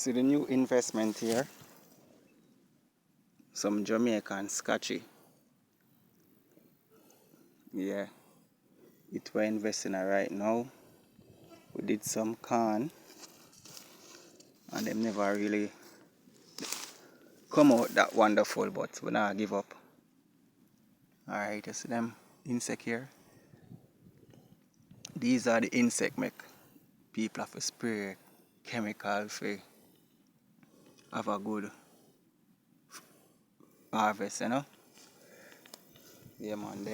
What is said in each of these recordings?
See the new investment here. Some Jamaican Scotchie. Yeah. It we're investing in right now. We did some corn and them never really come out that wonderful, but we not give up. Alright, you see them insect here? These are the insect make people have to spray chemical for have a good harvest, you know? Yeah man,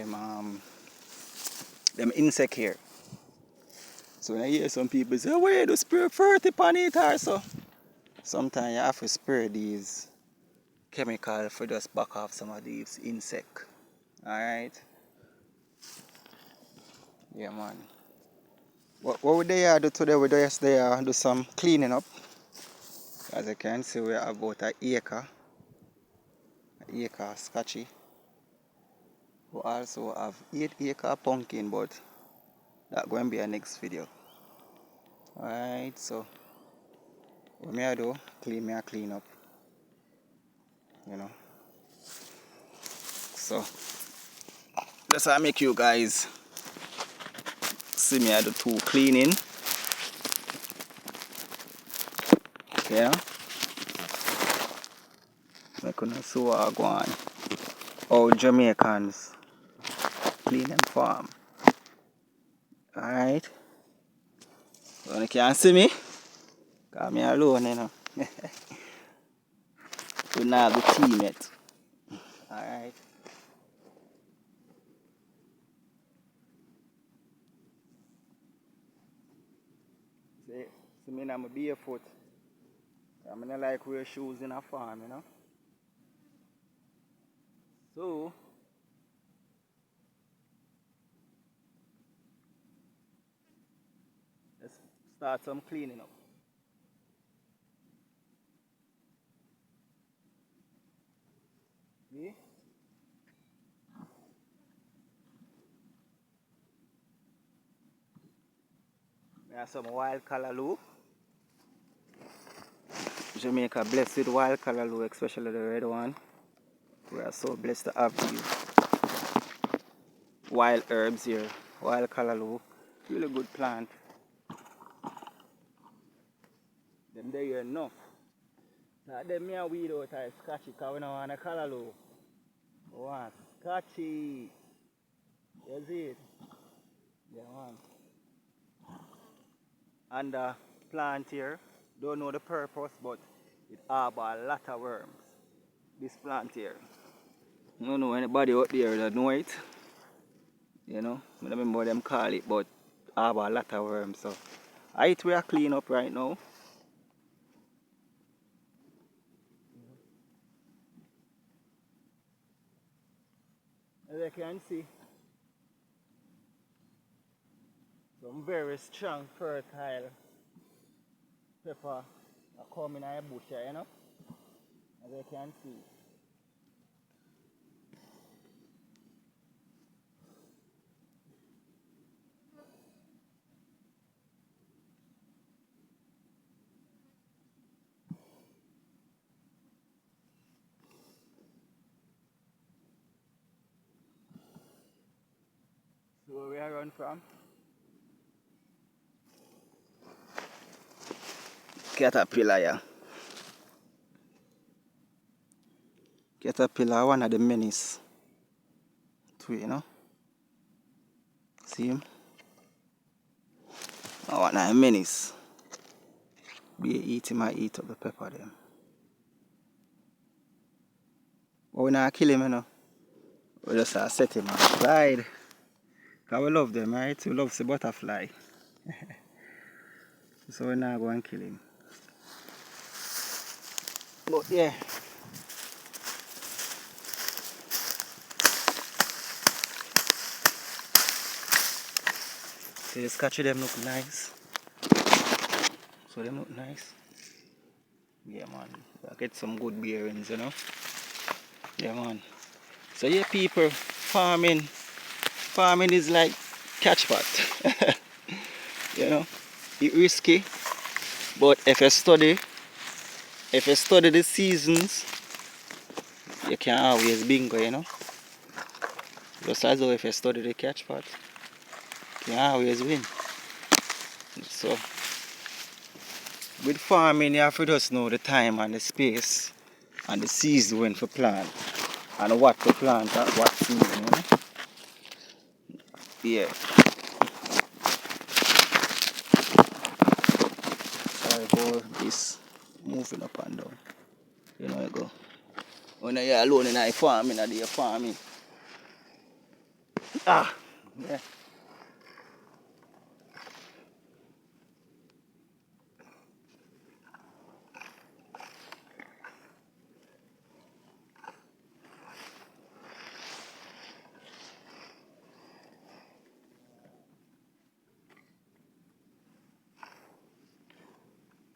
them insect here. So when I hear some people say, why you do spray 30 on it or so? Sometimes you have to spray these chemical for just back off some of these insect. Alright? Yeah man. What would they do today? We just do some cleaning up. As you can see, we have about an acre of Scotchie. We also have 8 acre pumpkin, but that's going to be our next video. Alright, so what me I do, clean up. You know. So that's how I make you guys see me I do 2 cleaning. Yeah. I couldn't see what I go on. All Jamaicans clean them farm. Alright. So you can't see me. Cause me alone, you know. We not the team yet. Alright. See me I'm barefoot. I don't like wear shoes in a farm, you know. So let's start some cleaning up. See? We have some wild callaloo. Jamaica blessed with wild callaloo, especially the red one. We are so blessed to have these wild herbs here. Wild callaloo, really good plant. Them there here enough. Now them me a weed out of Scotchie because we don't want a callaloo. We want Scotchie. You see it? Yeah man. And the plant here, don't know the purpose, but it harbor a lot of worms. This plant here. I don't know anybody out there that know it. You know, I don't remember what them call it, but harbor a lot of worms. So we are clean up right now. As you can see, some very strong, fertile pepper are coming in a bush here, you know. As you can see. So where we are run from? Caterpillar, yeah. Caterpillar, one of the menace to it, you know. See him? Oh, one of the menace. Be eat him, I eat up the pepper them. But we not kill him, you know. We just set him aside. Because we love them, right? We love the butterfly. So we're not going to kill him. But yeah. See the Scotchie them look nice. So them look nice. Yeah man. I get some good bearings, you know. Yeah man. So yeah people, farming is like catch pot. You know. It's risky. But if you study if you study the seasons, you can always bingo, you know. Just as though if you study the catch pot, you can always win. So with farming, you have to just know the time and the space and the season when to plant and what to plant at what season, you know. Yeah. So I go this moving up and down. You know I go. When you're alone in a farming, you're farming. Ah, yeah.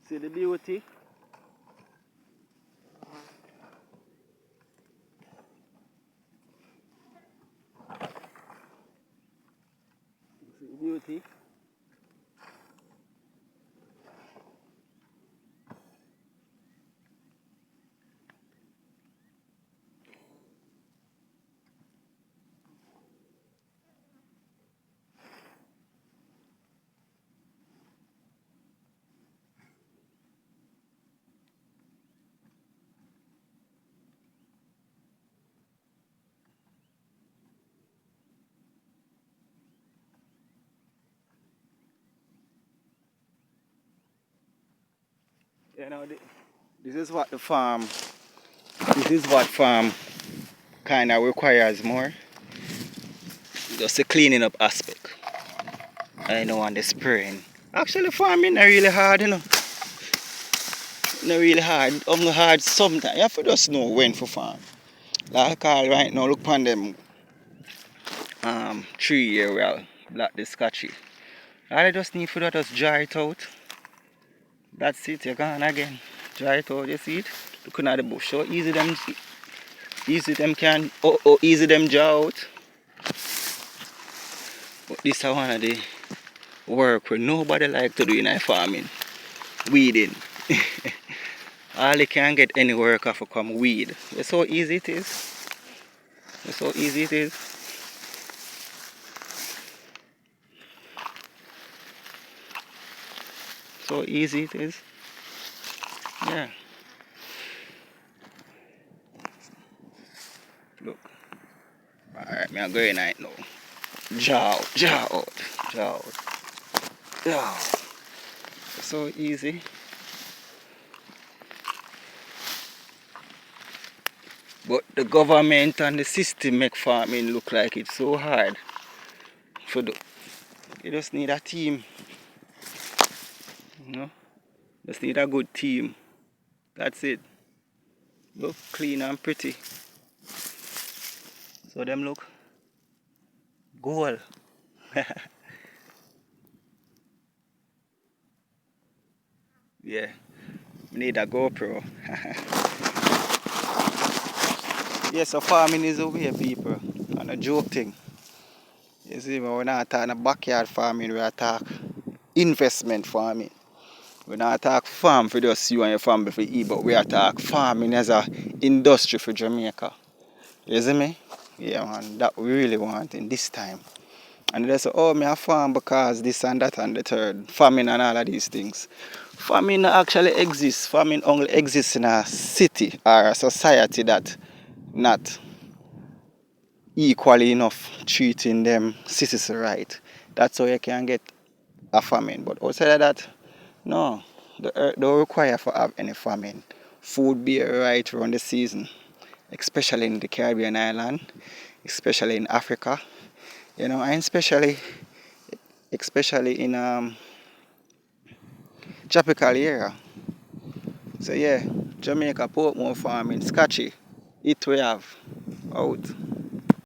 See the beauty? See the beauty? You know, this is what the farm, this is what farm kind of requires more. Just the cleaning up aspect. I know, and the spraying. Actually, farming not really hard, you know. Not really hard. Only hard sometimes. You have to just know when for farm. Like all right now, look upon them tree here where black the Scotchies. All I just need for that just dry it out. That's it, you're gone again. Dry it out, you see it? Looking at the bush. So easy them can, easy them draw out. But this is one of the work where nobody like to do in a farming. Weeding. All you can get any worker for come weed. It's so easy it is. It's so easy it is. So easy it is. Yeah. Look. Alright, I'm going right now. Jaw out, jaw out, jaw out. Yeah. So easy. But the government and the system make farming look like it's so hard. You just need a team. You know? Just need a good team. That's it. Look clean and pretty. So them look gold. Yeah. We need a GoPro. Yeah, so farming is a way, people. And a joke thing. You see, we're not talking backyard farming, we are talking investment farming. We not talk farm for just you and your family for eat, but we are talk farming as a industry for Jamaica. You see me? Yeah, man, that we really want in this time. And they say, oh, me a farm because this and that and the third, farming and all of these things. Farming actually exists. Farming only exists in a city or a society that not equally enough treating them citizens right. That's how you can get a famine. But outside of that, no, the earth don't require for have any famine. Food be right around the season, especially in the Caribbean island, especially in Africa, you know, and especially in tropical area. So yeah, Jamaica, Portmore farming, Scotchy, it we have out.